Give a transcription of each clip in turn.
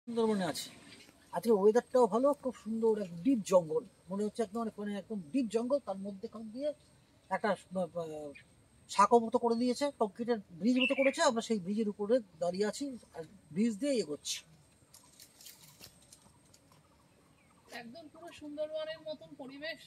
সুন্দরবনে আছি। আজকে ওয়েদারটাও ভালো, খুব সুন্দর এক ডিপ জঙ্গল মনে হচ্ছে, একদম মানে একদম ডিপ জঙ্গল, তার মধ্যে দিয়ে একটা সাঁকো মতো করে দিয়েছে, কংক্রিটের ব্রিজ মতো করেছে। আমরা সেই ব্রিজের উপরে দাঁড়িয়ে আছি আর ব্রিজ দিয়ে এগোচ্ছি। একদম পুরো সুন্দরবনের মতন পরিবেশ,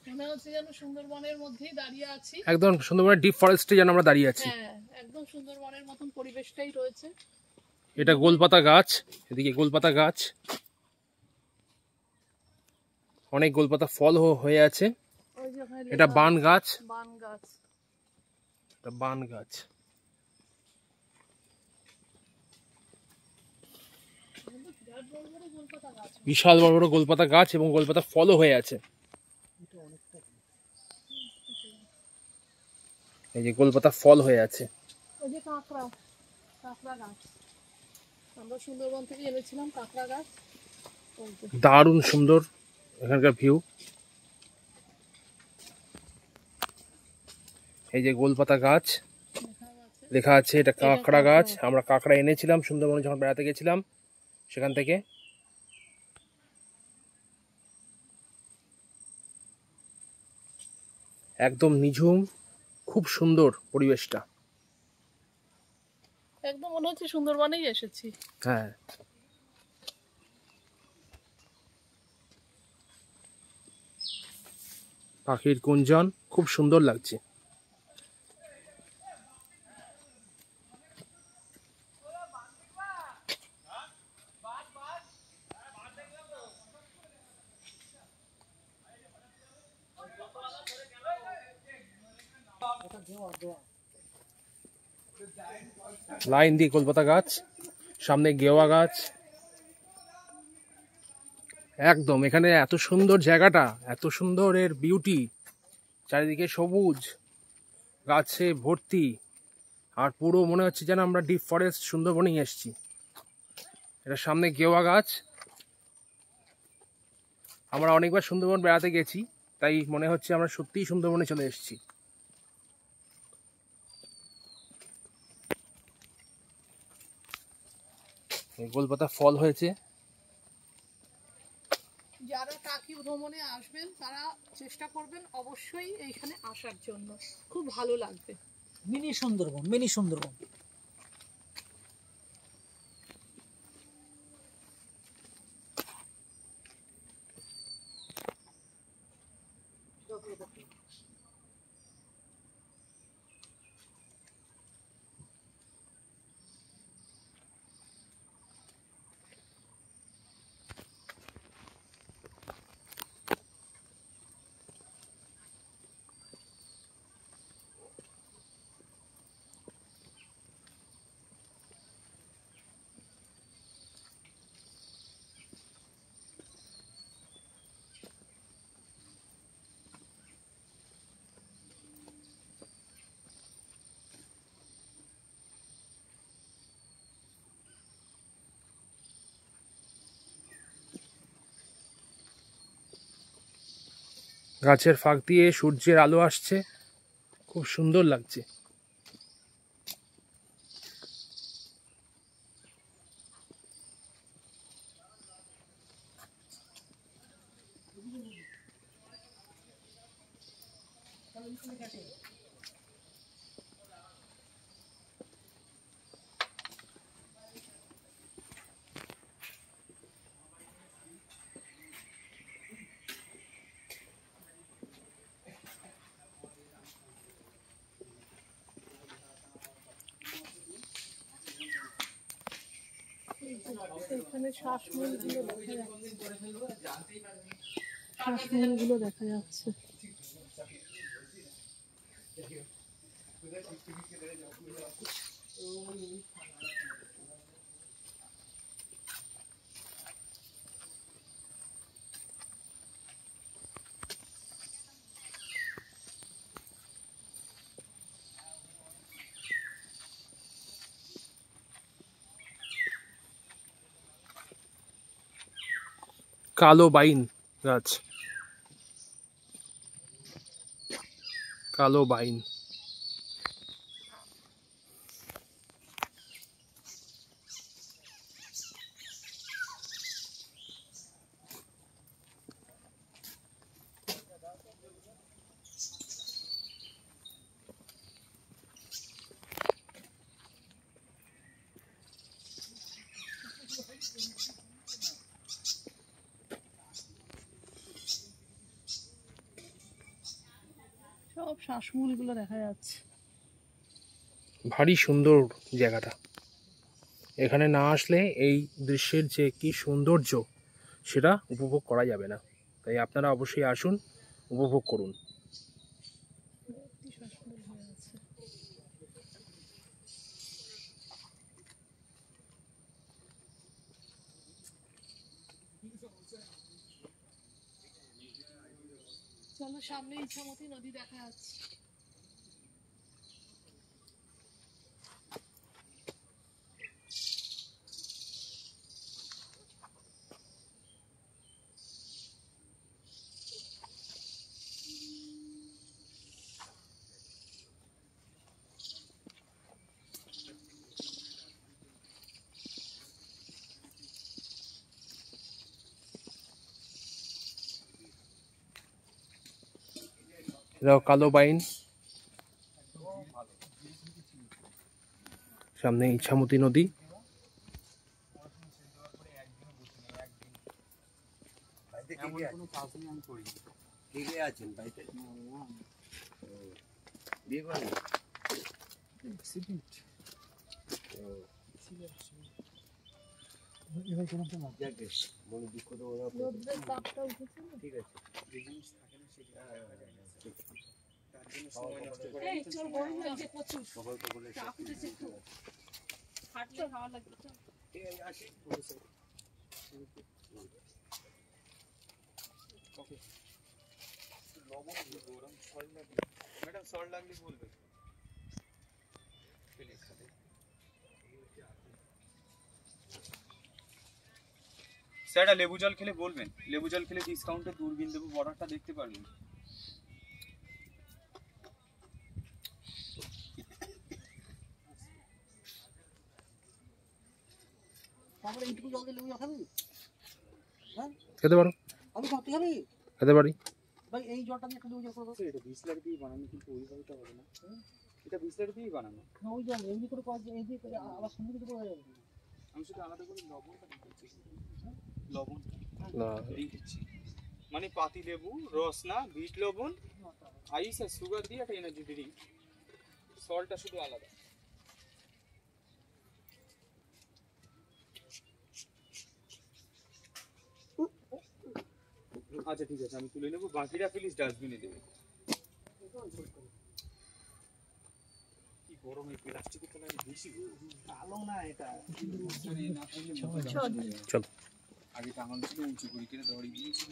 মনে হচ্ছে যেন সুন্দরবনের মধ্যেই দাঁড়িয়ে আছি। একদম সুন্দরবনের ডিপ ফরেস্টে যেন আমরা দাঁড়িয়ে আছি। হ্যাঁ, একদম সুন্দরবনের মতন পরিবেশটাই রয়েছে। এটা গোলপাতা গাছ, এদিকে গোলপাতা গাছ, অনেক গোলপাতা ফল হয়ে আছে। এটা বান গাছ, বান গাছ, এটা বান গাছ। বিশাল বড় বড় গোলপাতা গাছ এবং গোলপাতা ফলও হয়ে আছে। এই যে গোলপাতা ফল হয়ে আছে। ওই যে কাঁকড়া, কাঁকড়া গাছ, আমরা সুন্দরবন থেকে এনেছিলাম কাঁকড়া গাছ। দারুণ সুন্দর এখানকার ভিউ। এই যে গোলপাতা গাছ, লেখা আছে এটা কাঁকড়া গাছ। আমরা কাঁকড়া এনেছিলাম সুন্দরবনে যখন বেড়াতে গেছিলাম, সেখান থেকে। একদম নিঝুম, খুব সুন্দর পরিবেশটা। একদম মনে হচ্ছে সুন্দরবনেই এসেছি। হ্যাঁ, পাখির গুঞ্জন খুব সুন্দর লাগছে। লাইন দিয়ে গোলপাতা গাছ, সামনে গেওয়া গাছ। একদম এখানে এত সুন্দর জায়গাটা, এত সুন্দর এর বিউটি, চারিদিকে সবুজ গাছে ভর্তি, আর পুরো মনে হচ্ছে যেন আমরা ডিপ ফরেস্ট সুন্দরবনেই এসেছি। এটা সামনে গেওয়া গাছ। আমরা অনেকবার সুন্দরবন বেড়াতে গেছি, তাই মনে হচ্ছে আমরা সত্যিই সুন্দরবনে চলে এসেছি। গোলপাতা ফল হয়েছে। যারা টাকি ভ্রমণে আসবেন তারা চেষ্টা করবেন অবশ্যই এইখানে আসার জন্য, খুব ভালো লাগবে। Mini Sundarban, mini Sundarban. গাছের ফাঁক দিয়ে সূর্যের আলো আসছে, খুব সুন্দর লাগছে। এখানে শ্বাসমূলগুলো দেখা যাচ্ছে। কালো বাইন গাছ, কালো বাইন। সব শ্বাসমূলগুলো দেখা যাচ্ছে। ভারী সুন্দর জায়গাটা। এখানে না আসলে এই দৃশ্যের যে কি সৌন্দর্য সেটা উপভোগ করা যাবে না। তাই আপনারা অবশ্যই আসুন, উপভোগ করুন। ভর্তি শ্বাসমূল হয়ে আছে। চলো, সামনে ইছামতি নদী দেখা যাচ্ছে। এটাও কালো বাইন, সামনে ইছামতি নদী। রোদ্রের তাপটা উঠেছে না? এই চল, গরম লাগছে প্রচুর। তাপ উঠেছে একটু। হাঁটলে হাওয়া লাগবে, চল। ম্যাডাম সল্ট লাগলে বলবেন। স্যার এটা লেবু জল খেলে বলবেন, লেবু জল খেলে ডিসকাউন্টে দূরবীন দেবো, বর্ডারটা দেখতে পারবেন। তারপরে এইটুকু জল দিলে লেবু খাবি? হ্যাঁ, খেতে পারো, আমি খাতে খাবি খেতে পারি। ভাই, এই জলটা দিয়ে একটু লেবু জল করবো। এটা বিসলারি দিয়ে বানানো, কিন্তু ওইভাবে তো হবে না। এটা বিসলারি দিয়েই বানানো। না, ওই জল এমনি করে করা যায়, এই দিয়ে করে আবার সুন্দর কিছু করা যাবে না। আমি শুধু আলাদা করে লবণটা দিচ্ছি, লবণ না, দিয়ে দিচ্ছি। মানে পাতি লেবু রস না, বিট লবণ, আইস আর সুগার দিয়ে একটা এনার্জি ড্রিঙ্ক। সল্টটা শুধু আলাদা। আচ্ছা ঠিক আছে, আমি তুলে নেবো, বাকিটা প্লিজ ডাস্টবিনে দেবে। কি গরম, এই প্লাস্টিকের তলায় বেশি কালো না এটা। না থাকলে চলো। আগে টাঙানো ছিল, উঁচু করে কেটে দড়ি দিয়েছিল।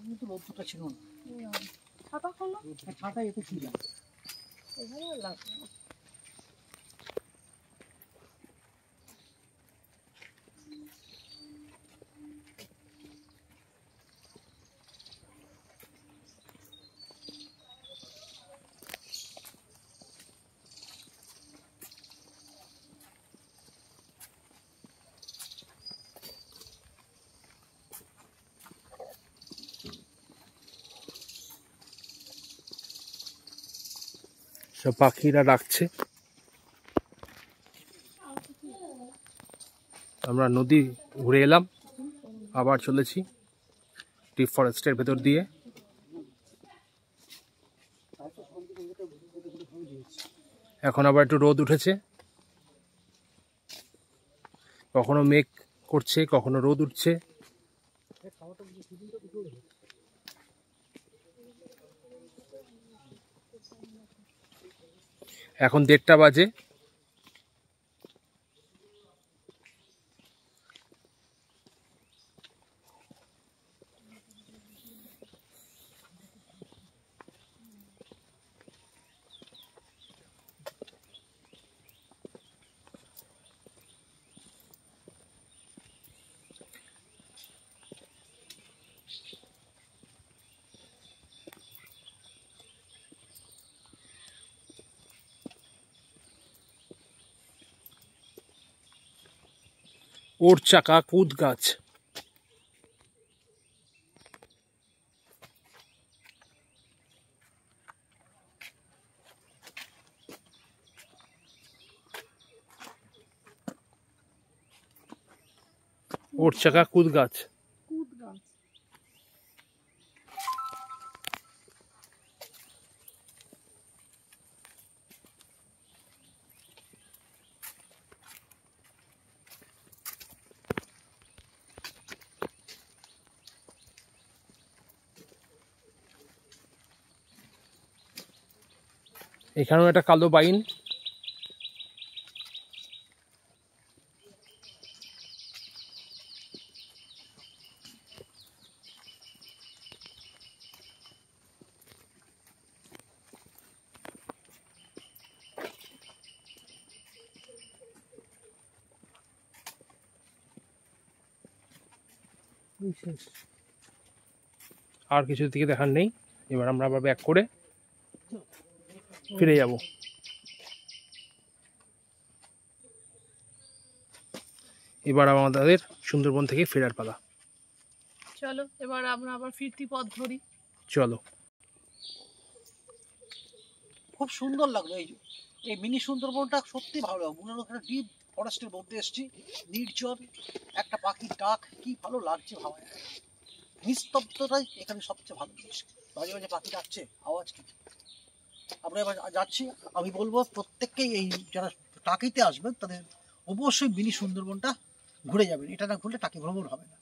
কিন্তু রোদ্রটা ছিল না, ছাতা খোলো, ছাতা এতে ছিল না। এখানে আর লাগবে না। সব পাখিরা ডাকছে। আমরা নদী ঘুরে এলাম, আবার চলেছি ডিপ ফরেস্টের ভেতর দিয়ে। এখন আবার একটু রোদ উঠেছে, কখনো মেঘ করছে, কখনো রোদ উঠছে। এখন 1:30 বাজে। ওর চাকা কুদ গাছ। ওট চাকা কুদ গাছ। কুদ গাছ। এখানেও একটা কালো বাইন। আর কিছু দিকে দেখার নেই। এবার আমরা আবার ব্যাক করে ফিরে যাব। এবার আমাদের সুন্দরবন থেকে ফেরার পালা। চলো এবার আমরা আবার ফিরতি পথ ধরি। চলো। খুব সুন্দর লাগলো এই মিনি সুন্দরবনটা, সত্যি ভালো লাগলো। মনে হলো একটা ডিপ ফরেস্টের মধ্যে এসেছি, নির্জন, একটা পাখির ডাক, কি ভালো লাগছে ভাবা যায়। নিস্তব্ধতাই এখানে সবচেয়ে ভালো জিনিস। মাঝে মাঝে পাখি ডাকছে, আওয়াজ কি। আমরা এবার যাচ্ছি। আমি বলবো প্রত্যেককেই এই যারা টাকিতে আসবেন তাদের অবশ্যই মিনি সুন্দরবনটা ঘুরে যাবেন। এটা না ঘুরলে টাকি ভ্রমণ হবে না।